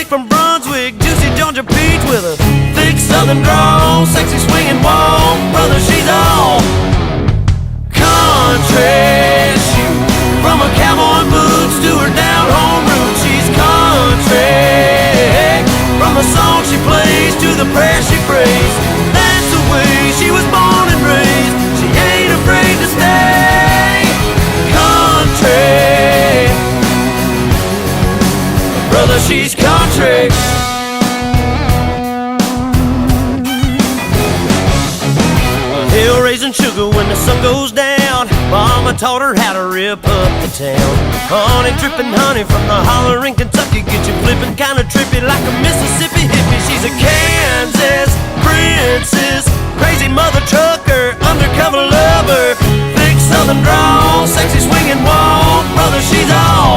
from Brunswick, juicy Georgia peach with a thick southern drawl, sexy swinging walk. Brother, she's all country. From her cowboy boots to her down home roots, she's country. From the song she plays to the prayer she prays, that's the way she was born and raised. She ain't afraid to stay country. Brother, she's country. Hill raising sugar when the sun goes down. Mama taught her how to rip up the town. Honey dripping honey from the holler in Kentucky, get you flipping kinda trippy like a Mississippi hippie. She's a Kansas princess, crazy mother trucker, undercover lover, thick southern drawl, sexy swinging walk. Brother, she's all